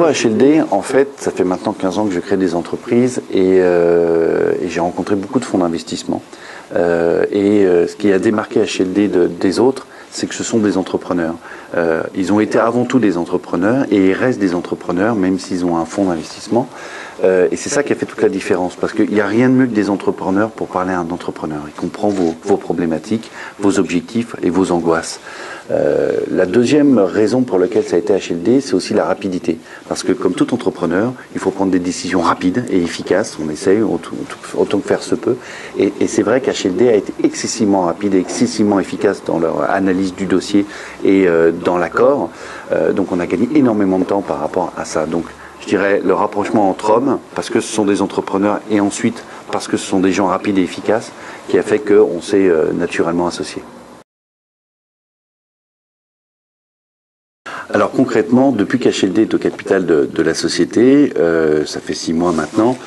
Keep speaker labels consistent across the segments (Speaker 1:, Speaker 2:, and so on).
Speaker 1: HLD, en fait, ça fait maintenant 15 ans que je crée des entreprises et j'ai rencontré beaucoup de fonds d'investissement. Ce qui a démarqué HLD des autres, c'est que ce sont des entrepreneurs. Ils ont été avant tout des entrepreneurs et ils restent des entrepreneurs, même s'ils ont un fonds d'investissement. Et c'est ça qui a fait toute la différence, parce qu'il n'y a rien de mieux que des entrepreneurs pour parler à un entrepreneur. Il comprend vos problématiques, vos objectifs et vos angoisses. La deuxième raison pour laquelle ça a été HLD, c'est aussi la rapidité. Parce que comme tout entrepreneur, il faut prendre des décisions rapides et efficaces. On essaye autant que faire se peut. Et c'est vrai qu'HLD a été excessivement rapide et excessivement efficace dans leur analyse du dossier et dans l'accord. Donc on a gagné énormément de temps par rapport à ça. Donc je dirais le rapprochement entre hommes, parce que ce sont des entrepreneurs, et ensuite parce que ce sont des gens rapides et efficaces, qui a fait qu'on s'est naturellement associés. Alors concrètement, depuis qu'HLD est au capital de la société, ça fait 6 mois maintenant,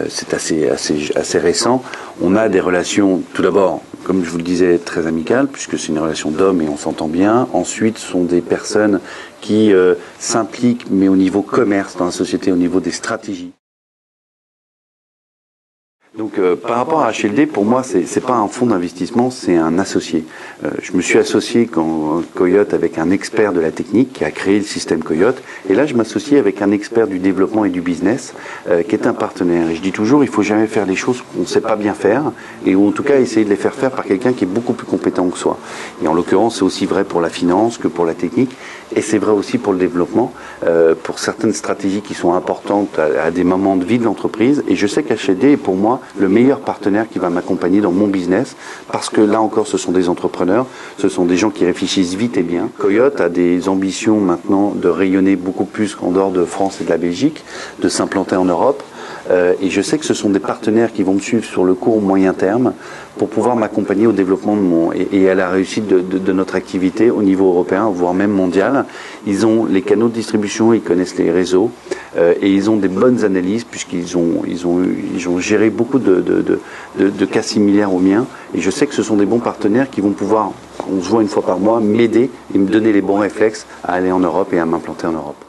Speaker 1: c'est assez récent, on a des relations, tout d'abord, comme je vous le disais, très amicales, puisque c'est une relation d'hommes et on s'entend bien. Ensuite, ce sont des personnes qui s'impliquent, mais au niveau commerce dans la société, au niveau des stratégies. Donc par rapport à HLD, pour moi, c'est pas un fonds d'investissement, c'est un associé. Je me suis associé quand Coyote avec un expert de la technique qui a créé le système Coyote, et là je m'associe avec un expert du développement et du business qui est un partenaire. Et je dis toujours, il faut jamais faire les choses qu'on ne sait pas bien faire, et ou en tout cas essayer de les faire par quelqu'un qui est beaucoup plus compétent que soi. Et en l'occurrence, c'est aussi vrai pour la finance que pour la technique, et c'est vrai aussi pour le développement, pour certaines stratégies qui sont importantes à des moments de vie de l'entreprise. Et je sais qu'HLD est pour moi le meilleur partenaire qui va m'accompagner dans mon business, parce que là encore ce sont des entrepreneurs, ce sont des gens qui réfléchissent vite et bien. Coyote a des ambitions maintenant de rayonner beaucoup plus qu'en dehors de France et de la Belgique, de s'implanter en Europe. Et je sais que ce sont des partenaires qui vont me suivre sur le court moyen terme pour pouvoir m'accompagner au développement et à la réussite de notre activité au niveau européen, voire même mondial. Ils ont les canaux de distribution, ils connaissent les réseaux et ils ont des bonnes analyses puisqu'ils ont géré beaucoup de cas similaires aux miens. Et je sais que ce sont des bons partenaires qui vont pouvoir, on se voit une fois par mois, m'aider et me donner les bons réflexes à aller en Europe et à m'implanter en Europe.